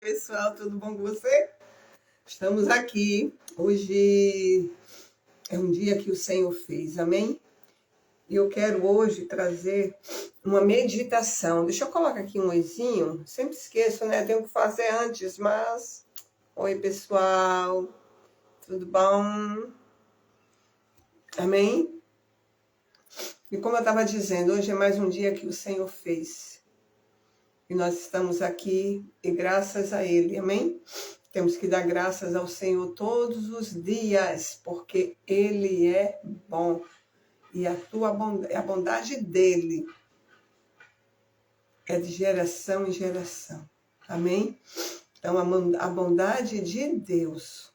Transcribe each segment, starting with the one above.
Pessoal, tudo bom com você? Estamos aqui. Hoje é um dia que o Senhor fez, amém? E eu quero hoje trazer uma meditação. Deixa eu colocar aqui um oizinho. Sempre esqueço, né? Tenho que fazer antes, mas... Oi, pessoal. Tudo bom? Amém? E como eu estava dizendo, hoje é mais um dia que o Senhor fez. E nós estamos aqui e graças a Ele, amém? Temos que dar graças ao Senhor todos os dias, porque Ele é bom. E a bondade dEle é de geração em geração. Amém? Então, a bondade de Deus.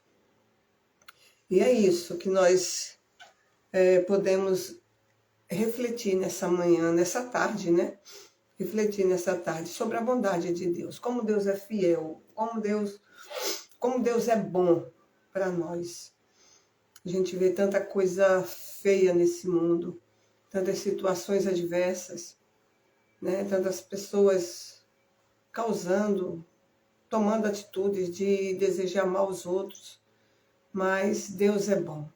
E é isso que nós podemos refletir nessa manhã, nessa tarde, né? Refletir nessa tarde sobre a bondade de Deus. Como Deus é fiel, como Deus é bom para nós. A gente vê tanta coisa feia nesse mundo, tantas situações adversas, né? Tantas pessoas tomando atitudes de desejar mal aos outros. Mas Deus é bom.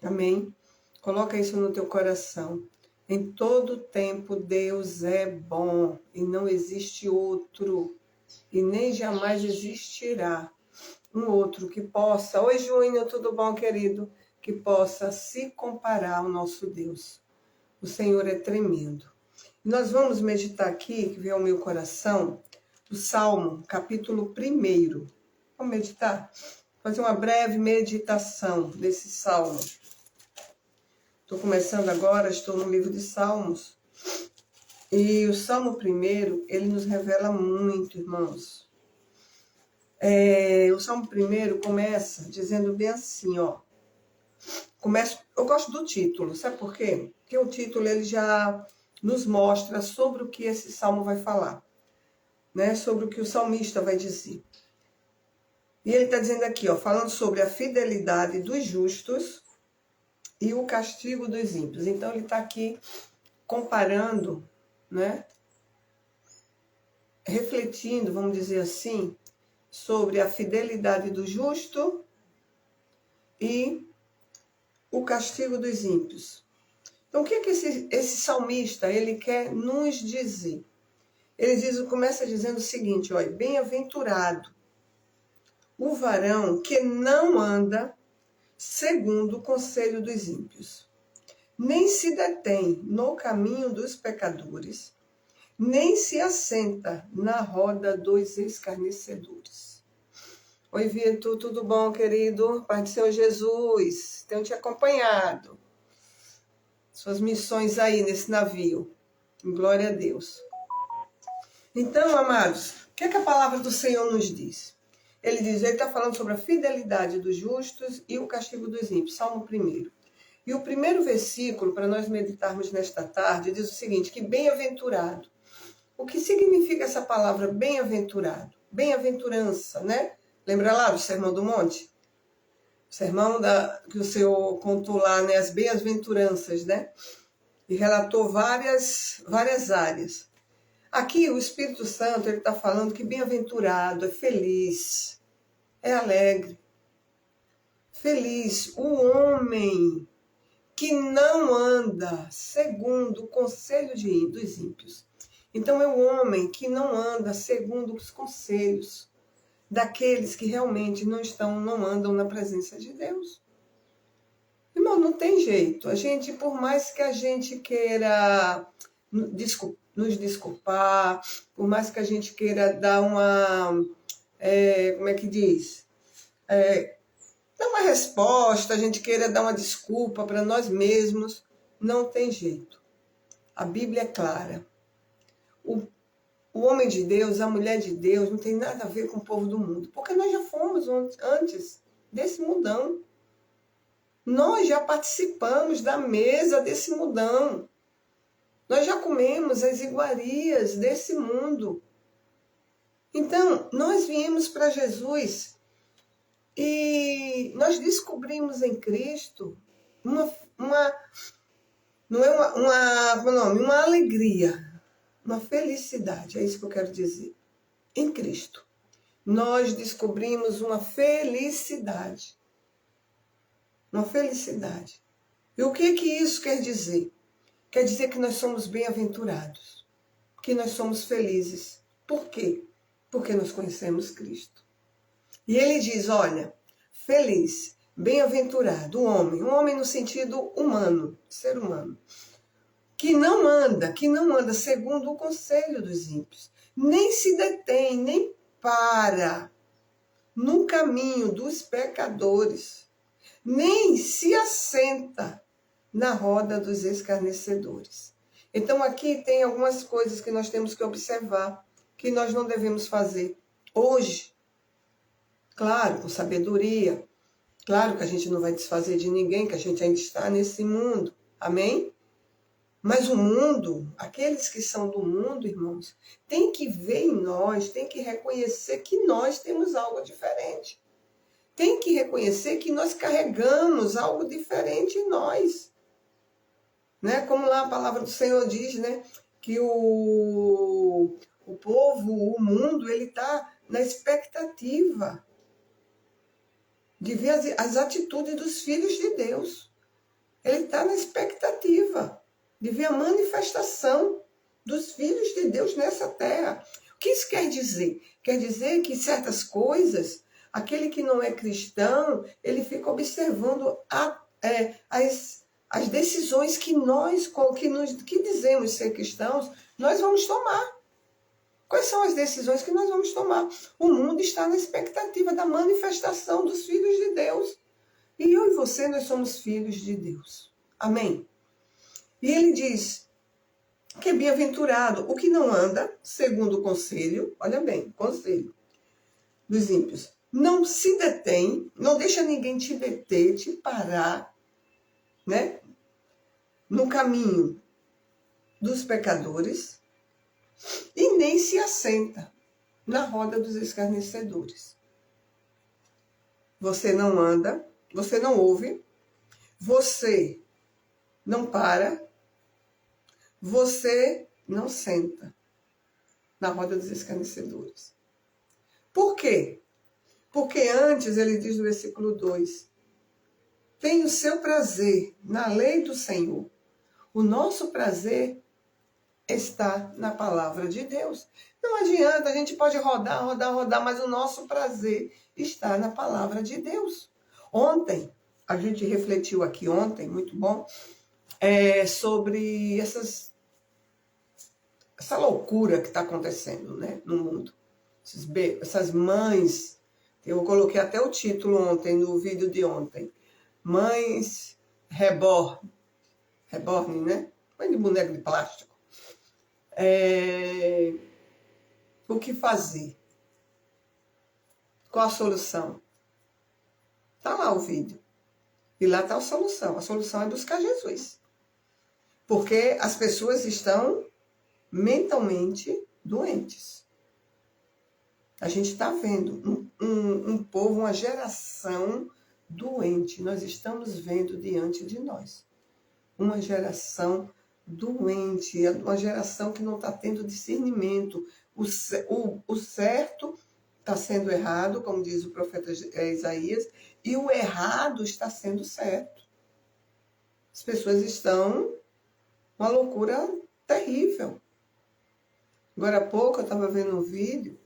Amém? Coloca isso no teu coração. Em todo tempo Deus é bom e não existe outro e nem jamais existirá um outro que possa, oi Júnior, tudo bom, querido? Que possa se comparar ao nosso Deus. O Senhor é tremendo. Nós vamos meditar aqui, que veio ao meu coração, o Salmo, capítulo 1. Vamos meditar? Fazer uma breve meditação desse Salmo. Estou começando agora, estou no livro de Salmos. E o Salmo 1, ele nos revela muito, irmãos. O Salmo 1 começa dizendo bem assim, ó. Eu gosto do título, sabe por quê? Porque o título ele já nos mostra sobre o que esse salmo vai falar, né? Sobre o que o salmista vai dizer. E ele está dizendo aqui, ó, falando sobre a fidelidade dos justos e o castigo dos ímpios. Então ele está aqui comparando, né? Refletindo, vamos dizer assim, sobre a fidelidade do justo e o castigo dos ímpios. Então, o que é que esse salmista ele quer nos dizer? Ele começa dizendo o seguinte, olha, bem-aventurado o varão que não anda segundo o conselho dos ímpios, nem se detém no caminho dos pecadores, nem se assenta na roda dos escarnecedores. Oi, Vitor, tudo bom, querido? Pai do Senhor Jesus, tenho te acompanhado. Suas missões aí nesse navio. Glória a Deus. Então, amados, o que é que a palavra do Senhor nos diz? Ele está falando sobre a fidelidade dos justos e o castigo dos ímpios, Salmo 1. E o primeiro versículo, para nós meditarmos nesta tarde, diz o seguinte, que bem-aventurado. O que significa essa palavra bem-aventurado? Bem-aventurança, né? Lembra lá do Sermão do Monte? O sermão que o Senhor contou lá, né? As bem-aventuranças, né? E relatou várias áreas. Aqui o Espírito Santo está falando que bem-aventurado, é feliz, é alegre. Feliz o homem que não anda segundo o conselho dos ímpios. Então é o homem que não anda segundo os conselhos daqueles que realmente não andam na presença de Deus. Irmão, não tem jeito. A gente, por mais que a gente queira nos desculpar, por mais que a gente queira dar como é que diz? Dar uma resposta, a gente queira dar uma desculpa para nós mesmos, não tem jeito. A Bíblia é clara. O homem de Deus, a mulher de Deus, não tem nada a ver com o povo do mundo. Porque nós já fomos antes desse mundão. Nós já participamos da mesa desse mundão. Nós já comemos as iguarias desse mundo. Então, nós viemos para Jesus e nós descobrimos em Cristo uma alegria, uma felicidade, é isso que eu quero dizer, em Cristo. nós descobrimos uma felicidade. Uma felicidade. E o que isso quer dizer? Quer dizer que nós somos bem-aventurados, que nós somos felizes. Por quê? Porque nós conhecemos Cristo. E ele diz, olha, feliz, bem-aventurado, um homem no sentido humano, ser humano, que não anda segundo o conselho dos ímpios, nem se detém, nem para no caminho dos pecadores, nem se assenta na roda dos escarnecedores. Então aqui tem algumas coisas que nós temos que observar, que nós não devemos fazer hoje. Claro, com sabedoria. Claro que a gente não vai desfazer de ninguém, que a gente ainda está nesse mundo. Amém? Mas o mundo, aqueles que são do mundo, irmãos, tem que ver em nós, tem que reconhecer que nós temos algo diferente. Tem que reconhecer que nós carregamos algo diferente em nós. Né? Como lá a palavra do Senhor diz, né? Que o povo, o mundo, ele está na expectativa de ver as atitudes dos filhos de Deus. Ele está na expectativa de ver a manifestação dos filhos de Deus nessa terra. O que isso quer dizer? Quer dizer que certas coisas, aquele que não é cristão, ele fica observando as decisões que nós, que dizemos ser cristãos, nós vamos tomar. Quais são as decisões que nós vamos tomar? O mundo está na expectativa da manifestação dos filhos de Deus. E eu e você, nós somos filhos de Deus. Amém? E ele diz que é bem-aventurado o que não anda segundo o conselho, olha bem, conselho dos ímpios. Não se detém, não deixa ninguém te deter, te parar, né? No caminho dos pecadores, e nem se assenta na roda dos escarnecedores. Você não anda, você não ouve, você não para, você não senta na roda dos escarnecedores. Por quê? Porque antes, ele diz no versículo 2, tem o seu prazer na lei do Senhor. O nosso prazer está na palavra de Deus. Não adianta, a gente pode rodar, mas o nosso prazer está na palavra de Deus. Ontem, a gente refletiu aqui ontem, muito bom, sobre essa loucura que está acontecendo, né, no mundo. Essas mães, eu coloquei até o título ontem, no vídeo de ontem. Mães reborn, né? Mãe de boneco de plástico. O que fazer? Qual a solução? Está lá o vídeo. E lá está a solução. A solução é buscar Jesus. Porque as pessoas estão mentalmente doentes. A gente está vendo um povo, uma geração doente. Nós estamos vendo diante de nós. Uma geração doente, uma geração que não está tendo discernimento. O certo está sendo errado, como diz o profeta Isaías, e o errado está sendo certo. As pessoas estão uma loucura terrível. Agora há pouco eu estava vendo um vídeo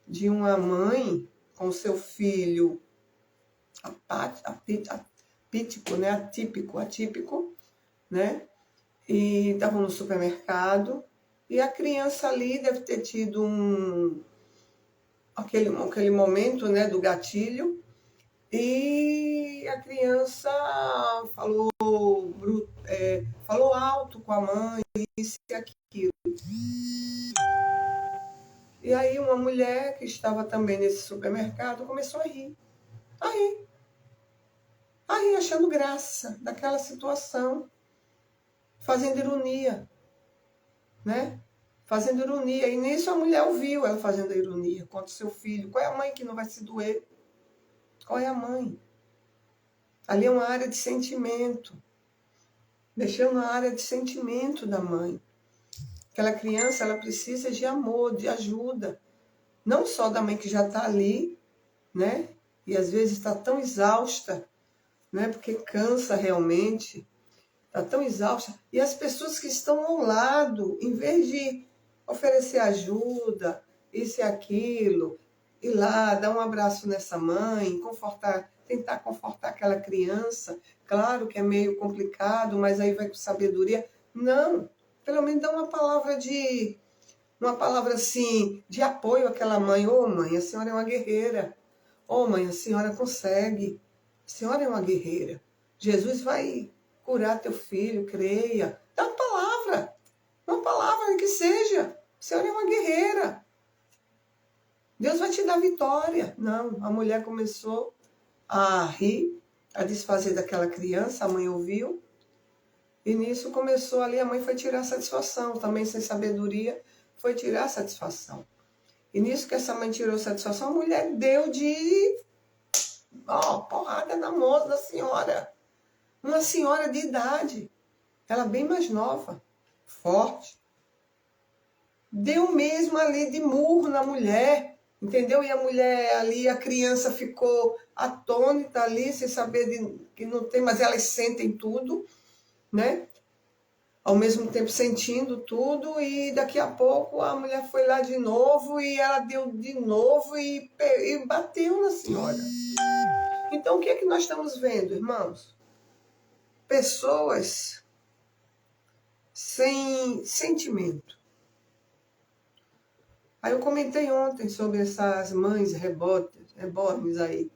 de uma mãe com seu filho atípico, né? E estavam no supermercado, e a criança ali deve ter tido aquele momento, né, do gatilho, e a criança falou alto com a mãe, isso e aquilo. E aí uma mulher que estava também nesse supermercado começou a rir, achando graça daquela situação, fazendo ironia, né? Fazendo ironia. E nisso a mulher ouviu ela fazendo ironia contra o seu filho. Qual é a mãe que não vai se doer? Qual é a mãe? Ali é uma área de sentimento. Mexeu na área de sentimento da mãe. Aquela criança, ela precisa de amor, de ajuda, não só da mãe que já está ali, né? E às vezes está tão exausta, né? Porque cansa realmente, está tão exausta. E as pessoas que estão ao lado, em vez de oferecer ajuda, isso e aquilo, ir lá, dar um abraço nessa mãe, tentar confortar aquela criança. Claro que é meio complicado, mas aí vai com sabedoria. Não, pelo menos dá uma palavra assim, de apoio àquela mãe. Ô mãe, a senhora é uma guerreira. Ô mãe, a senhora consegue. A senhora é uma guerreira. Jesus vai curar teu filho, creia. Dá uma palavra que seja. A senhora é uma guerreira. Deus vai te dar vitória. Não, a mulher começou a rir, a desfazer daquela criança, a mãe ouviu. E nisso começou ali, a mãe foi tirar satisfação, também sem sabedoria, foi tirar satisfação. E nisso que essa mãe tirou satisfação, a mulher deu de porrada na moça da senhora. Uma senhora de idade, ela bem mais nova, forte. Deu mesmo ali de murro na mulher, entendeu? E a mulher ali, a criança ficou atônita ali, sem saber que não tem, mas elas sentem tudo, né? Ao mesmo tempo sentindo tudo, e daqui a pouco a mulher foi lá de novo e ela deu de novo e bateu na senhora. Então o que é que nós estamos vendo, irmãos? Pessoas sem sentimento. Aí eu comentei ontem sobre essas mães rebornes aí.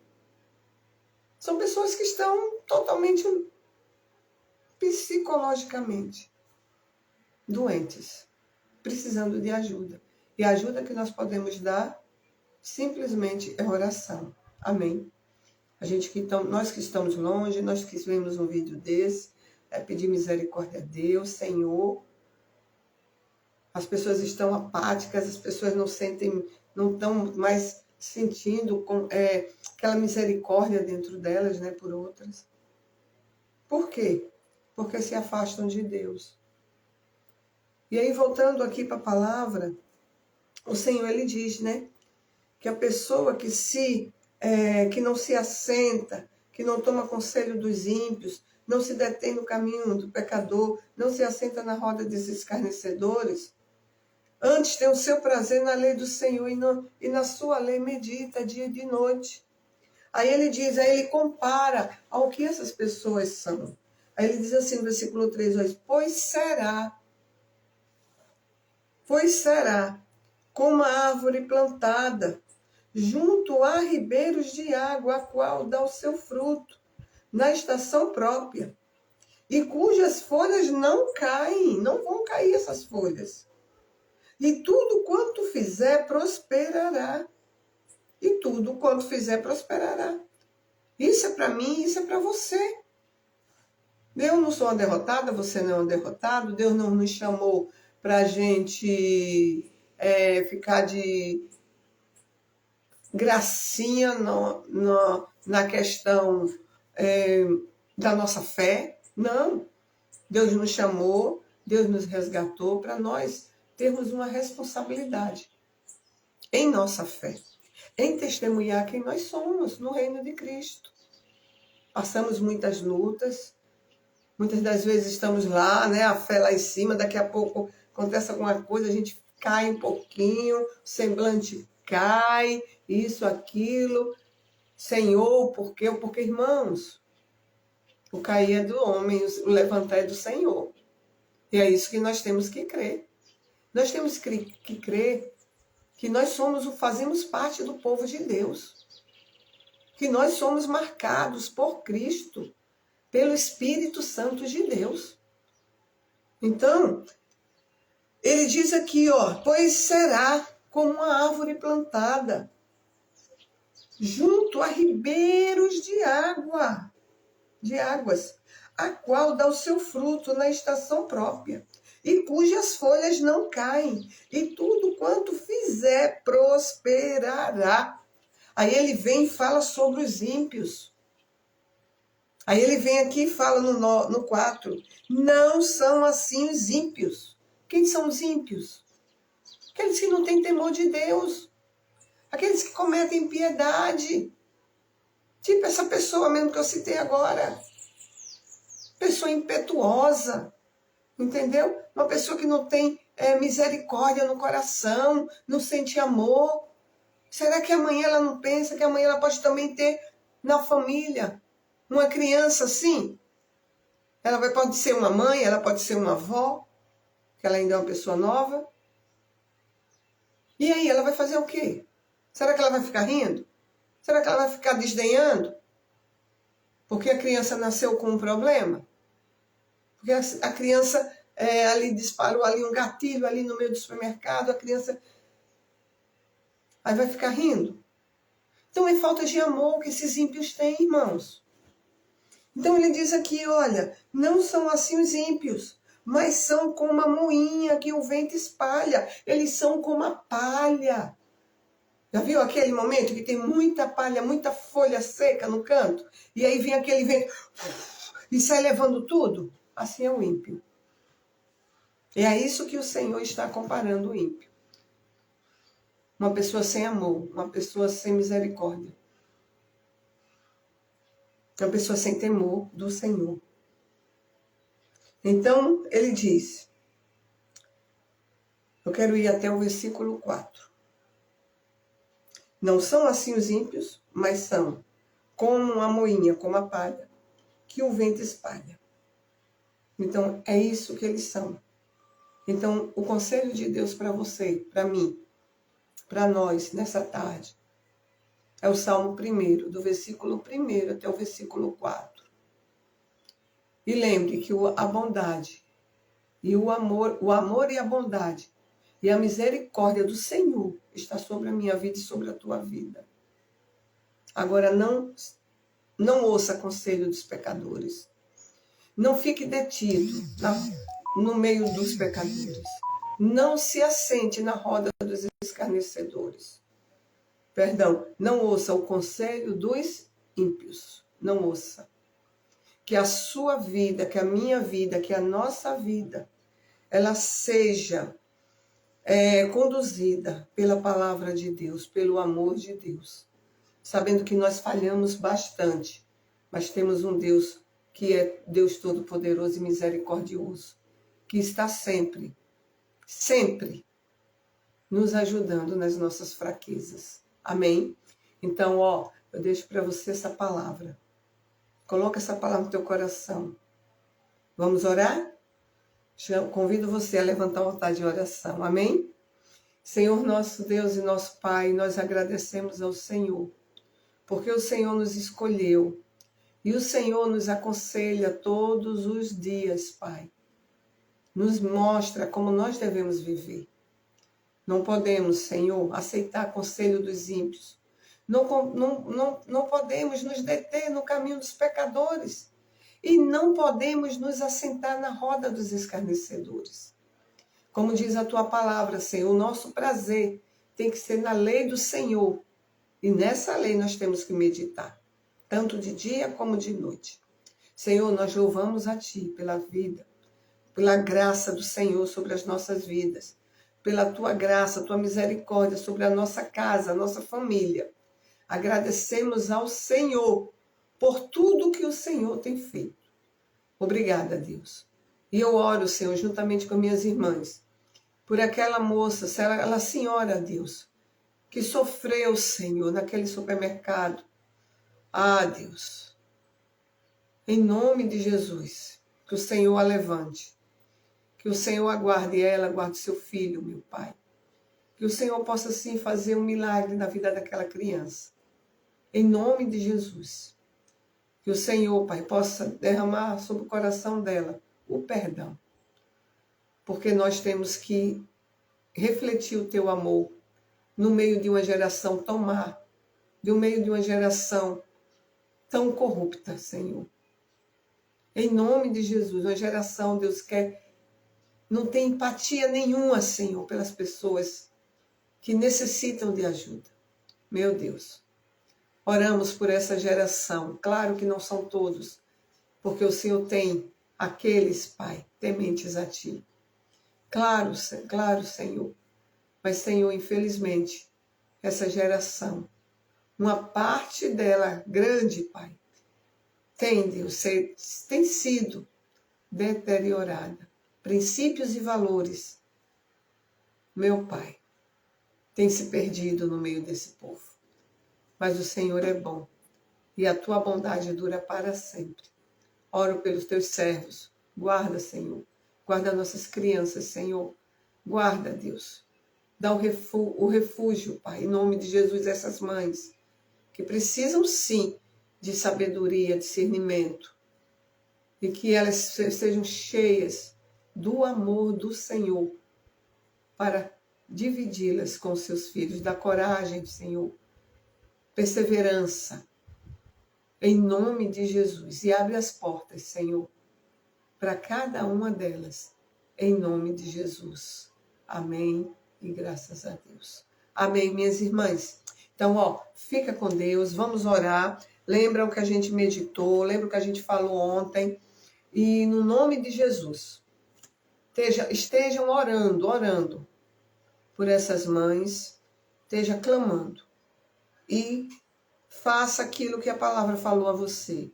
São pessoas que estão totalmente psicologicamente doentes, precisando de ajuda. E a ajuda que nós podemos dar simplesmente é oração. Amém? Nós que estamos longe, nós que vemos um vídeo desse, pedir misericórdia a Deus, Senhor. As pessoas estão apáticas, as pessoas não estão mais sentindo aquela misericórdia dentro delas, né, por outras. Por quê? Porque se afastam de Deus. E aí, voltando aqui para a palavra, o Senhor, Ele diz, né, que a pessoa que não se assenta, que não toma conselho dos ímpios, não se detém no caminho do pecador, não se assenta na roda dos escarnecedores, antes tem o seu prazer na lei do Senhor e na sua lei medita dia e de noite. Aí ele compara ao que essas pessoas são. Aí ele diz assim no versículo 3, pois será como uma árvore plantada junto a ribeiros de água, a qual dá o seu fruto na estação própria, e cujas folhas não caem, não vão cair essas folhas. E tudo quanto fizer prosperará. E tudo quanto fizer prosperará. Isso é para mim, isso é para você. Eu não sou uma derrotada, você não é um derrotado. Deus não nos chamou para a gente ficar de gracinha na questão da nossa fé. Não. Deus nos chamou, Deus nos resgatou para nós termos uma responsabilidade em nossa fé, em testemunhar quem nós somos no reino de Cristo. Passamos muitas lutas, muitas das vezes estamos lá, né, a fé lá em cima, daqui a pouco acontece alguma coisa, a gente cai um pouquinho, o semblante cai, isso, aquilo. Senhor, por quê? Porque, irmãos, o cair é do homem, o levantar é do Senhor. E é isso que nós temos que crer. Nós temos que crer que nós fazemos parte do povo de Deus. Que nós somos marcados por Cristo, pelo Espírito Santo de Deus. Então, ele diz aqui, pois será como uma árvore plantada junto a ribeiros de águas, a qual dá o seu fruto na estação própria, e cujas folhas não caem, e tudo quanto fizer prosperará. Aí ele vem e fala sobre os ímpios. Aí ele vem aqui e fala no 4, não são assim os ímpios. Quem são os ímpios? Aqueles que não têm temor de Deus. aqueles que cometem impiedade. Tipo essa pessoa mesmo que eu citei agora. Pessoa impetuosa, entendeu? Uma pessoa que não tem misericórdia no coração, não sente amor. Será que amanhã ela não pensa que amanhã ela pode também ter na família uma criança assim? Pode ser uma mãe, ela pode ser uma avó, que ela ainda é uma pessoa nova. E aí, ela vai fazer o quê? Será que ela vai ficar rindo? Será que ela vai ficar desdenhando? Porque a criança nasceu com um problema? Porque a criança ali disparou ali um gatilho ali no meio do supermercado, a criança aí vai ficar rindo? Então é falta de amor que esses ímpios têm, irmãos. Então ele diz aqui, olha, não são assim os ímpios, mas são como a moinha que o vento espalha. Eles são como a palha. Já viu aquele momento que tem muita palha, muita folha seca no canto? E aí vem aquele vento e sai levando tudo? Assim é o ímpio. E é isso que o Senhor está comparando o ímpio. Uma pessoa sem amor, uma pessoa sem misericórdia. Uma pessoa sem temor do Senhor. Então, ele diz, eu quero ir até o versículo 4. Não são assim os ímpios, mas são como a moinha, como a palha, que o vento espalha. Então, é isso que eles são. Então, o conselho de Deus para você, para mim, para nós, nessa tarde, é o Salmo 1, do versículo 1 até o versículo 4. E lembre que a bondade e o amor e a bondade e a misericórdia do Senhor está sobre a minha vida e sobre a tua vida. Agora, não ouça conselho dos pecadores. Não fique detido no meio dos pecadores. Não se assente na roda dos escarnecedores. Perdão, não ouça o conselho dos ímpios. Não ouça. Que a sua vida, que a minha vida, que a nossa vida, ela seja conduzida pela palavra de Deus, pelo amor de Deus. Sabendo que nós falhamos bastante, mas temos um Deus que é Deus Todo-Poderoso e Misericordioso, que está sempre, sempre nos ajudando nas nossas fraquezas. Amém? Então, eu deixo para você essa palavra. Coloca essa palavra no teu coração. Vamos orar? Convido você a levantar o altar de oração. Amém? Senhor nosso Deus e nosso Pai, nós agradecemos ao Senhor, porque o Senhor nos escolheu e o Senhor nos aconselha todos os dias, Pai. Nos mostra como nós devemos viver. Não podemos, Senhor, aceitar conselho dos ímpios. Não podemos nos deter no caminho dos pecadores. E não podemos nos assentar na roda dos escarnecedores. Como diz a tua palavra, Senhor, o nosso prazer tem que ser na lei do Senhor. E nessa lei nós temos que meditar, tanto de dia como de noite. Senhor, nós louvamos a Ti pela vida, pela graça do Senhor sobre as nossas vidas, pela Tua graça, Tua misericórdia sobre a nossa casa, a nossa família. Agradecemos ao Senhor por tudo que o Senhor tem feito. Obrigada, Deus. E eu oro, Senhor, juntamente com minhas irmãs, por aquela moça, aquela senhora, Deus, que sofreu, Senhor, naquele supermercado. Ah, Deus, em nome de Jesus, que o Senhor a levante, que o Senhor aguarde ela, aguarde seu filho, meu Pai. Que o Senhor possa, sim, fazer um milagre na vida daquela criança. Em nome de Jesus. Que o Senhor, Pai, possa derramar sobre o coração dela o perdão. Porque nós temos que refletir o teu amor no meio de uma geração tão má, no meio de uma geração tão corrupta, Senhor. Em nome de Jesus, uma geração, Deus, que não tem empatia nenhuma, Senhor, pelas pessoas que necessitam de ajuda. Meu Deus. Oramos por essa geração. Claro que não são todos, porque o Senhor tem aqueles, Pai, tementes a Ti. Claro, Senhor. Mas, Senhor, infelizmente, essa geração. Uma parte dela grande, Pai, Deus, tem sido deteriorada. Princípios e valores, meu Pai, tem se perdido no meio desse povo. Mas o Senhor é bom e a tua bondade dura para sempre. Oro pelos teus servos. Guarda, Senhor. Guarda nossas crianças, Senhor. Guarda, Deus. Dá o refúgio, Pai, em nome de Jesus, essas mães que precisam sim de sabedoria, discernimento, e que elas sejam cheias do amor do Senhor para dividi-las com seus filhos, da coragem, Senhor, perseverança, em nome de Jesus. E abre as portas, Senhor, para cada uma delas, em nome de Jesus. Amém e graças a Deus. Amém, minhas irmãs. Então, fica com Deus, vamos orar. Lembra o que a gente meditou, lembra o que a gente falou ontem. E no nome de Jesus, estejam orando por essas mães, esteja clamando. E faça aquilo que a palavra falou a você.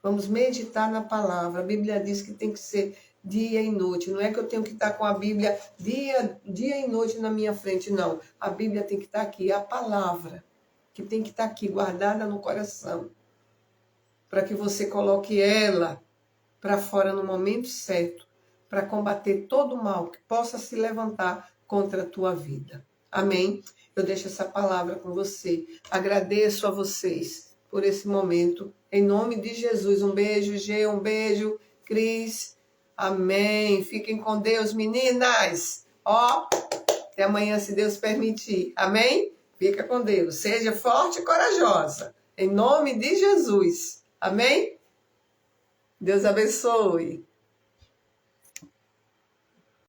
Vamos meditar na palavra. A Bíblia diz que tem que ser dia e noite. Não é que eu tenho que estar com a Bíblia dia e noite na minha frente, não. A Bíblia tem que estar aqui, a palavra que tem que estar aqui, guardada no coração, para que você coloque ela para fora no momento certo, para combater todo o mal que possa se levantar contra a tua vida. Amém? Eu deixo essa palavra com você. Agradeço a vocês por esse momento. Em nome de Jesus, um beijo, Gê, um beijo, Cris. Amém. Fiquem com Deus, meninas. Até amanhã, se Deus permitir. Amém? Fica com Deus. Seja forte e corajosa. Em nome de Jesus. Amém? Deus abençoe.